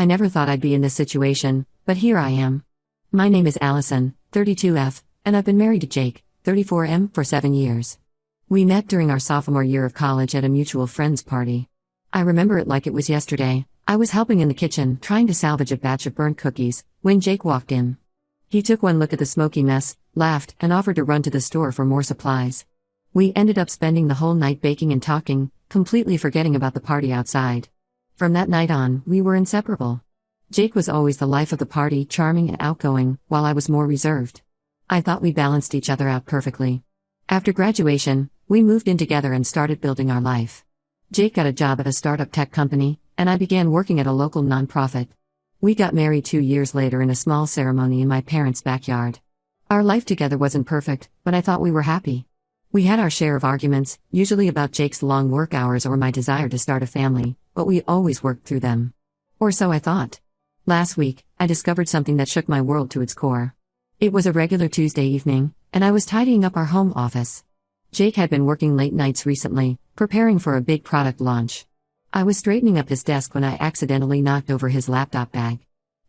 I never thought I'd be in this situation, but here I am. My name is Allison, 32F, and I've been married to Jake, 34M, for 7 years. We met during our sophomore year of college at a mutual friend's party. I remember it like it was yesterday. I was helping in the kitchen, trying to salvage a batch of burnt cookies, when Jake walked in. He took one look at the smoky mess, laughed, and offered to run to the store for more supplies. We ended up spending the whole night baking and talking, completely forgetting about the party outside. From that night on, we were inseparable. Jake was always the life of the party, charming and outgoing, while I was more reserved. I thought we balanced each other out perfectly. After graduation, we moved in together and started building our life. Jake got a job at a startup tech company, and I began working at a local nonprofit. We got married 2 years later in a small ceremony in my parents' backyard. Our life together wasn't perfect, but I thought we were happy. We had our share of arguments, usually about Jake's long work hours or my desire to start a family, but we always worked through them. Or so I thought. Last week, I discovered something that shook my world to its core. It was a regular Tuesday evening, and I was tidying up our home office. Jake had been working late nights recently, preparing for a big product launch. I was straightening up his desk when I accidentally knocked over his laptop bag.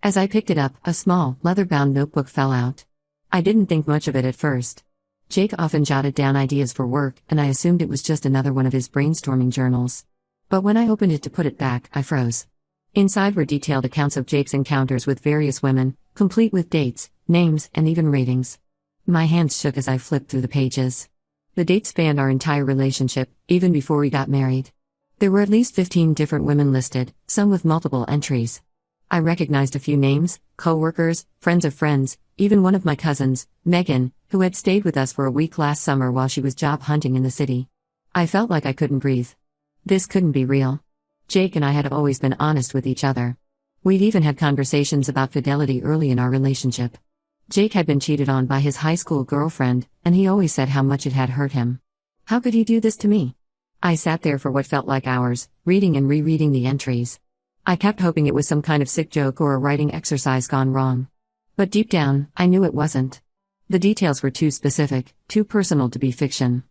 As I picked it up, a small, leather-bound notebook fell out. I didn't think much of it at first. Jake often jotted down ideas for work, and I assumed it was just another one of his brainstorming journals. But when I opened it to put it back, I froze. Inside were detailed accounts of Jake's encounters with various women, complete with dates, names, and even ratings. My hands shook as I flipped through the pages. The dates spanned our entire relationship, even before we got married. There were at least 15 different women listed, some with multiple entries. I recognized a few names, co-workers, friends of friends, even one of my cousins, Megan, who had stayed with us for a week last summer while she was job hunting in the city. I felt like I couldn't breathe. This couldn't be real. Jake and I had always been honest with each other. We'd even had conversations about fidelity early in our relationship. Jake had been cheated on by his high school girlfriend, and he always said how much it had hurt him. How could he do this to me? I sat there for what felt like hours, reading and rereading the entries. I kept hoping it was some kind of sick joke or a writing exercise gone wrong. But deep down, I knew it wasn't. The details were too specific, too personal to be fiction.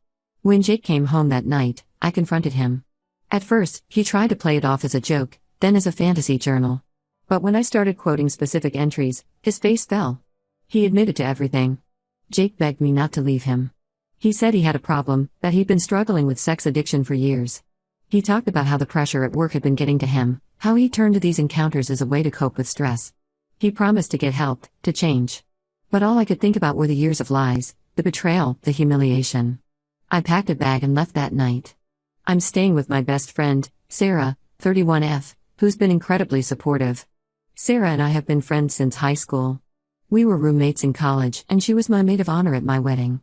When Jake came home that night, I confronted him. At first, he tried to play it off as a joke, then as a fantasy journal. But when I started quoting specific entries, his face fell. He admitted to everything. Jake begged me not to leave him. He said he had a problem, that he'd been struggling with sex addiction for years. He talked about how the pressure at work had been getting to him, how he turned to these encounters as a way to cope with stress. He promised to get help, to change. But all I could think about were the years of lies, the betrayal, the humiliation. I packed a bag and left that night. I'm staying with my best friend, Sarah, 31F, who's been incredibly supportive. Sarah and I have been friends since high school. We were roommates in college, and she was my maid of honor at my wedding.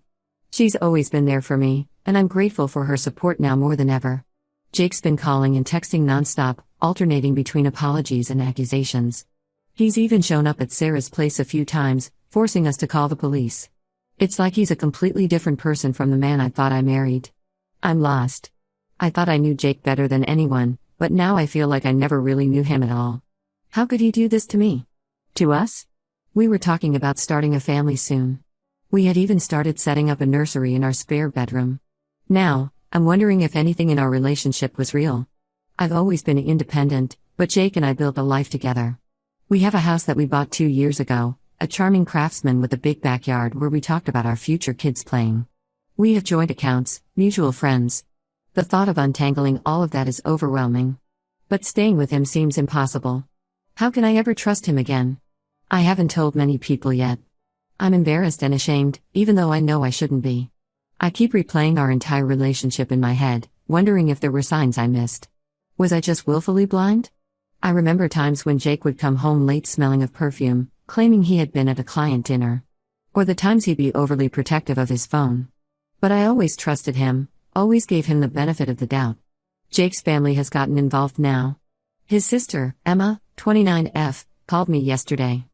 She's always been there for me, and I'm grateful for her support now more than ever. Jake's been calling and texting nonstop, alternating between apologies and accusations. He's even shown up at Sarah's place a few times, forcing us to call the police. It's like he's a completely different person from the man I thought I married. I'm lost. I thought I knew Jake better than anyone, but now I feel like I never really knew him at all. How could he do this to me? To us? We were talking about starting a family soon. We had even started setting up a nursery in our spare bedroom. Now, I'm wondering if anything in our relationship was real. I've always been independent, but Jake and I built a life together. We have a house that we bought 2 years ago, a charming craftsman with a big backyard where we talked about our future kids playing. We have joint accounts, mutual friends. The thought of untangling all of that is overwhelming. But staying with him seems impossible. How can I ever trust him again? I haven't told many people yet. I'm embarrassed and ashamed, even though I know I shouldn't be. I keep replaying our entire relationship in my head, wondering if there were signs I missed. Was I just willfully blind? I remember times when Jake would come home late smelling of perfume, claiming he had been at a client dinner. Or the times he'd be overly protective of his phone. But I always trusted him, always gave him the benefit of the doubt. Jake's family has gotten involved now. His sister, Emma, 29F, called me yesterday.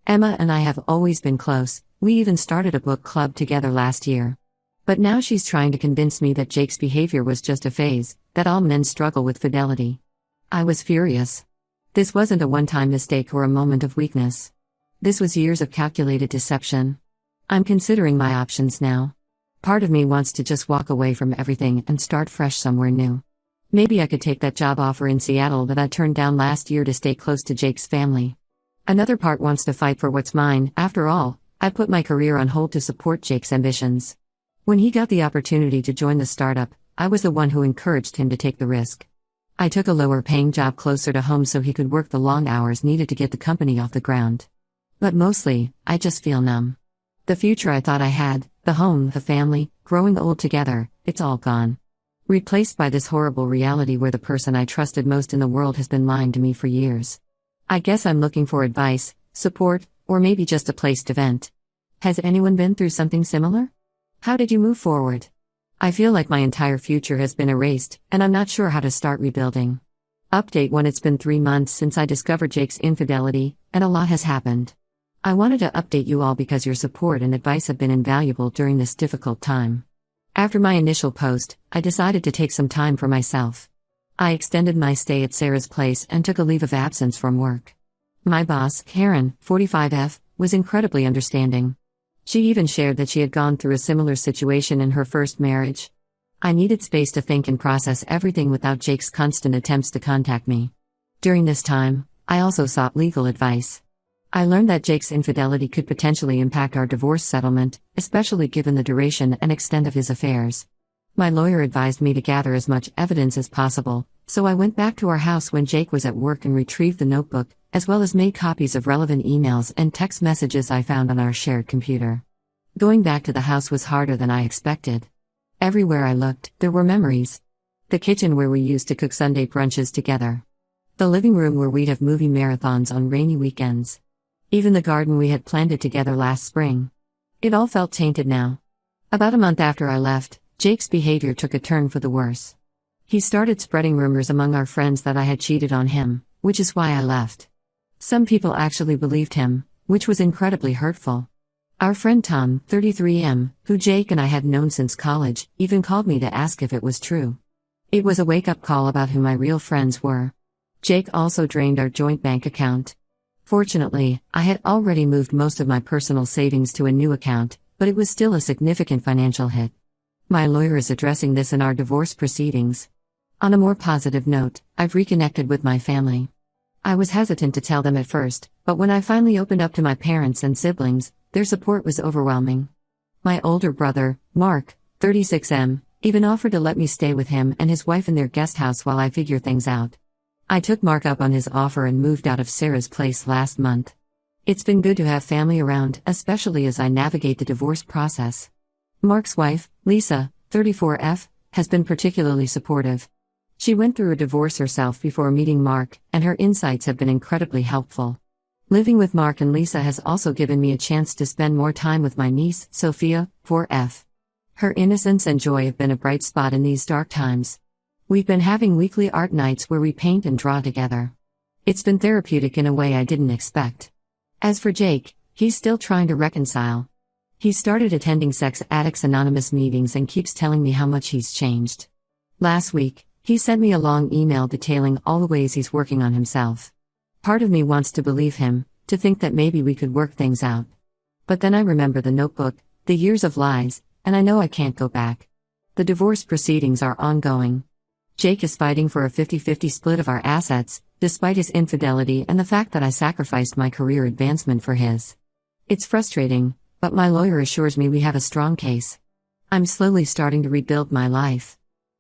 Emma and I have always been close, we even started a book club together last year. But now she's trying to convince me that Jake's behavior was just a phase, that all men struggle with fidelity. I was furious. This wasn't a one-time mistake or a moment of weakness. This was years of calculated deception. I'm considering my options now. Part of me wants to just walk away from everything and start fresh somewhere new. Maybe I could take that job offer in Seattle that I turned down last year to stay close to Jake's family. Another part wants to fight for what's mine. After all, I put my career on hold to support Jake's ambitions. When he got the opportunity to join the startup, I was the one who encouraged him to take the risk. I took a lower-paying job closer to home so he could work the long hours needed to get the company off the ground. But mostly, I just feel numb. The future I thought I had, the home, the family, growing old together, it's all gone. Replaced by this horrible reality where the person I trusted most in the world has been lying to me for years. I guess I'm looking for advice, support, or maybe just a place to vent. Has anyone been through something similar? How did you move forward? I feel like my entire future has been erased, and I'm not sure how to start rebuilding. Update 1: It's been 3 months since I discovered Jake's infidelity, and a lot has happened. I wanted to update you all because your support and advice have been invaluable during this difficult time. After my initial post, I decided to take some time for myself. I extended my stay at Sarah's place and took a leave of absence from work. My boss, Karen, 45F, was incredibly understanding. She even shared that she had gone through a similar situation in her first marriage. I needed space to think and process everything without Jake's constant attempts to contact me. During this time, I also sought legal advice. I learned that Jake's infidelity could potentially impact our divorce settlement, especially given the duration and extent of his affairs. My lawyer advised me to gather as much evidence as possible, so I went back to our house when Jake was at work and retrieved the notebook, as well as made copies of relevant emails and text messages I found on our shared computer. Going back to the house was harder than I expected. Everywhere I looked, there were memories. The kitchen where we used to cook Sunday brunches together. The living room where we'd have movie marathons on rainy weekends. Even the garden we had planted together last spring. It all felt tainted now. About a month after I left, Jake's behavior took a turn for the worse. He started spreading rumors among our friends that I had cheated on him, which is why I left. Some people actually believed him, which was incredibly hurtful. Our friend Tom, 33M, who Jake and I had known since college, even called me to ask if it was true. It was a wake-up call about who my real friends were. Jake also drained our joint bank account. Fortunately, I had already moved most of my personal savings to a new account, but it was still a significant financial hit. My lawyer is addressing this in our divorce proceedings. On a more positive note, I've reconnected with my family. I was hesitant to tell them at first, but when I finally opened up to my parents and siblings, their support was overwhelming. My older brother, Mark, 36M, even offered to let me stay with him and his wife in their guest house while I figure things out. I took Mark up on his offer and moved out of Sarah's place last month. It's been good to have family around, especially as I navigate the divorce process. Mark's wife, Lisa, 34F, has been particularly supportive. She went through a divorce herself before meeting Mark, and her insights have been incredibly helpful. Living with Mark and Lisa has also given me a chance to spend more time with my niece, Sophia, 4F. Her innocence and joy have been a bright spot in these dark times. We've been having weekly art nights where we paint and draw together. It's been therapeutic in a way I didn't expect. As for Jake, he's still trying to reconcile. He started attending Sex Addicts Anonymous meetings and keeps telling me how much he's changed. Last week, he sent me a long email detailing all the ways he's working on himself. Part of me wants to believe him, to think that maybe we could work things out. But then I remember the notebook, the years of lies, and I know I can't go back. The divorce proceedings are ongoing. Jake is fighting for a 50-50 split of our assets, despite his infidelity and the fact that I sacrificed my career advancement for his. It's frustrating, but my lawyer assures me we have a strong case. I'm slowly starting to rebuild my life.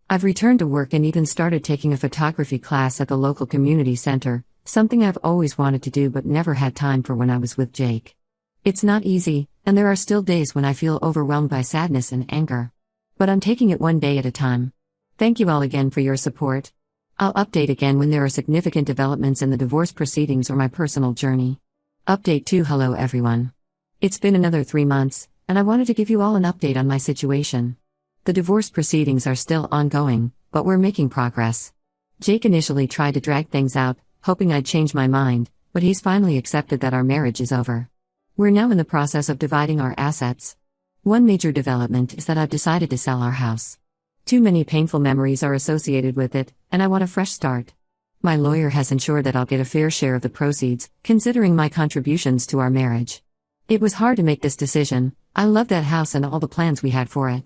I've returned to work and even started taking a photography class at the local community center, something I've always wanted to do but never had time for when I was with Jake. It's not easy, and there are still days when I feel overwhelmed by sadness and anger. But I'm taking it one day at a time. Thank you all again for your support. I'll update again when there are significant developments in the divorce proceedings or my personal journey. Update 2: Hello everyone. It's been another 3 months, and I wanted to give you all an update on my situation. The divorce proceedings are still ongoing, but we're making progress. Jake initially tried to drag things out, hoping I'd change my mind, but he's finally accepted that our marriage is over. We're now in the process of dividing our assets. One major development is that I've decided to sell our house. Too many painful memories are associated with it, and I want a fresh start. My lawyer has ensured that I'll get a fair share of the proceeds, considering my contributions to our marriage. It was hard to make this decision. I love that house and all the plans we had for it.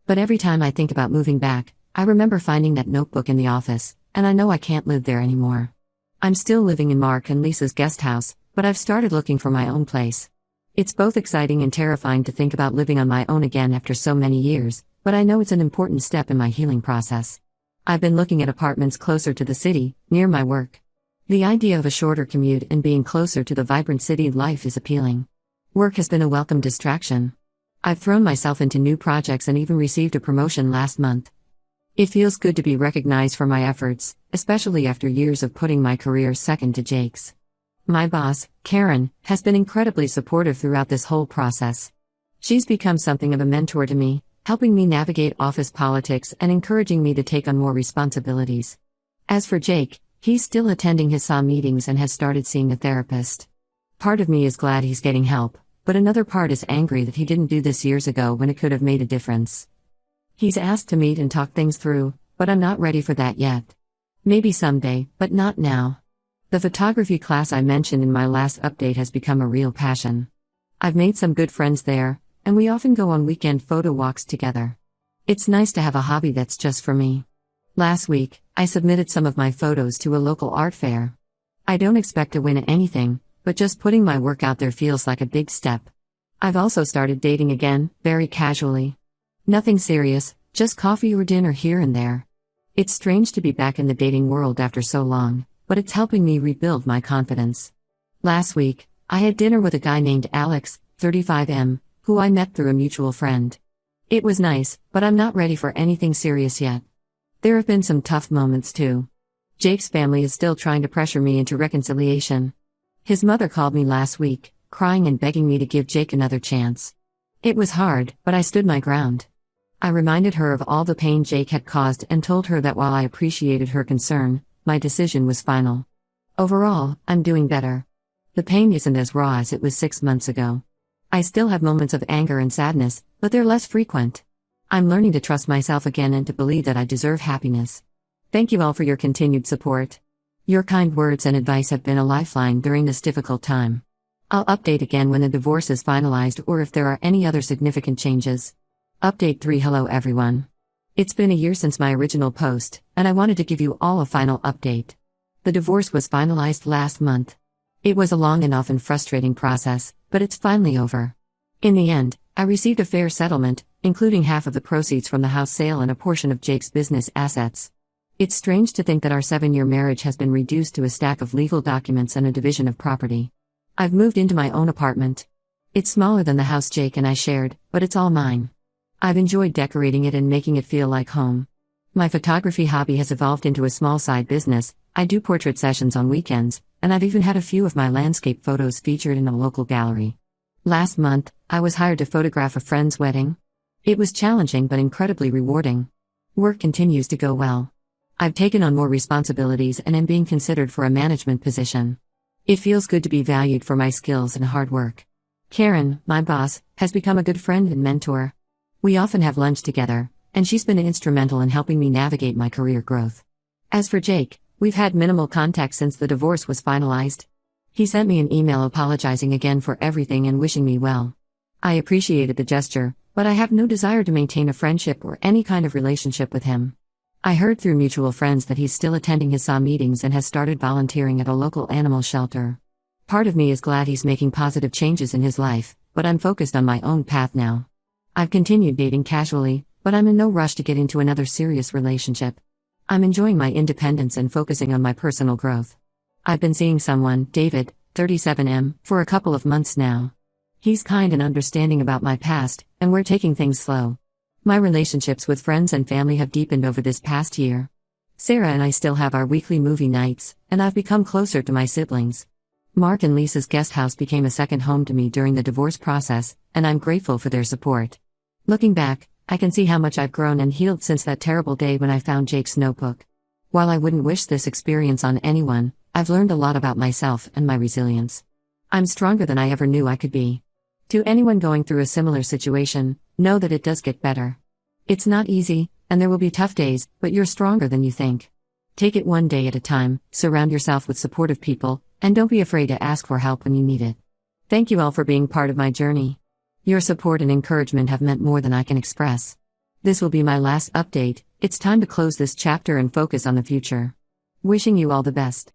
But every time I think about moving back, I remember finding that notebook in the office, and I know I can't live there anymore. I'm still living in Mark and Lisa's guest house, but I've started looking for my own place. It's both exciting and terrifying to think about living on my own again after so many years, but I know it's an important step in my healing process. I've been looking at apartments closer to the city, near my work. The idea of a shorter commute and being closer to the vibrant city life is appealing. Work has been a welcome distraction. I've thrown myself into new projects and even received a promotion last month. It feels good to be recognized for my efforts, especially after years of putting my career second to Jake's. My boss, Karen, has been incredibly supportive throughout this whole process. She's become something of a mentor to me, helping me navigate office politics and encouraging me to take on more responsibilities. As for Jake, he's still attending his SAW meetings and has started seeing a therapist. Part of me is glad he's getting help, but another part is angry that he didn't do this years ago when it could have made a difference. He's asked to meet and talk things through, but I'm not ready for that yet. Maybe someday, but not now. The photography class I mentioned in my last update has become a real passion. I've made some good friends there, and we often go on weekend photo walks together. It's nice to have a hobby that's just for me. Last week, I submitted some of my photos to a local art fair. I don't expect to win anything, but just putting my work out there feels like a big step. I've also started dating again, very casually. Nothing serious, just coffee or dinner here and there. It's strange to be back in the dating world after so long, but it's helping me rebuild my confidence. Last week, I had dinner with a guy named Alex, 35M, who I met through a mutual friend. It was nice, but I'm not ready for anything serious yet. There have been some tough moments too. Jake's family is still trying to pressure me into reconciliation. His mother called me last week, crying and begging me to give Jake another chance. It was hard, but I stood my ground. I reminded her of all the pain Jake had caused and told her that while I appreciated her concern, my decision was final. Overall, I'm doing better. The pain isn't as raw as it was 6 months ago. I still have moments of anger and sadness, but they're less frequent. I'm learning to trust myself again and to believe that I deserve happiness. Thank you all for your continued support. Your kind words and advice have been a lifeline during this difficult time. I'll update again when the divorce is finalized or if there are any other significant changes. Update 3. Hello everyone. It's been a year since my original post, and I wanted to give you all a final update. The divorce was finalized last month. It was a long and often frustrating process, but it's finally over. In the end, I received a fair settlement, including half of the proceeds from the house sale and a portion of Jake's business assets. It's strange to think that our 7-year marriage has been reduced to a stack of legal documents and a division of property. I've moved into my own apartment. It's smaller than the house Jake and I shared, but it's all mine. I've enjoyed decorating it and making it feel like home. My photography hobby has evolved into a small side business. I do portrait sessions on weekends, and I've even had a few of my landscape photos featured in a local gallery. Last month, I was hired to photograph a friend's wedding. It was challenging but incredibly rewarding. Work continues to go well. I've taken on more responsibilities and am being considered for a management position. It feels good to be valued for my skills and hard work. Karen, my boss, has become a good friend and mentor. We often have lunch together, and she's been instrumental in helping me navigate my career growth. As for Jake, we've had minimal contact since the divorce was finalized. He sent me an email apologizing again for everything and wishing me well. I appreciated the gesture, but I have no desire to maintain a friendship or any kind of relationship with him. I heard through mutual friends that he's still attending his SAW meetings and has started volunteering at a local animal shelter. Part of me is glad he's making positive changes in his life, but I'm focused on my own path now. I've continued dating casually, but I'm in no rush to get into another serious relationship. I'm enjoying my independence and focusing on my personal growth. I've been seeing someone, David, 37M, for a couple of months now. He's kind and understanding about my past, and we're taking things slow. My relationships with friends and family have deepened over this past year. Sarah and I still have our weekly movie nights, and I've become closer to my siblings. Mark and Lisa's guest house became a second home to me during the divorce process, and I'm grateful for their support. Looking back, I can see how much I've grown and healed since that terrible day when I found Jake's notebook. While I wouldn't wish this experience on anyone, I've learned a lot about myself and my resilience. I'm stronger than I ever knew I could be. To anyone going through a similar situation, know that it does get better. It's not easy, and there will be tough days, but you're stronger than you think. Take it one day at a time, surround yourself with supportive people, and don't be afraid to ask for help when you need it. Thank you all for being part of my journey. Your support and encouragement have meant more than I can express. This will be my last update. It's time to close this chapter and focus on the future. Wishing you all the best.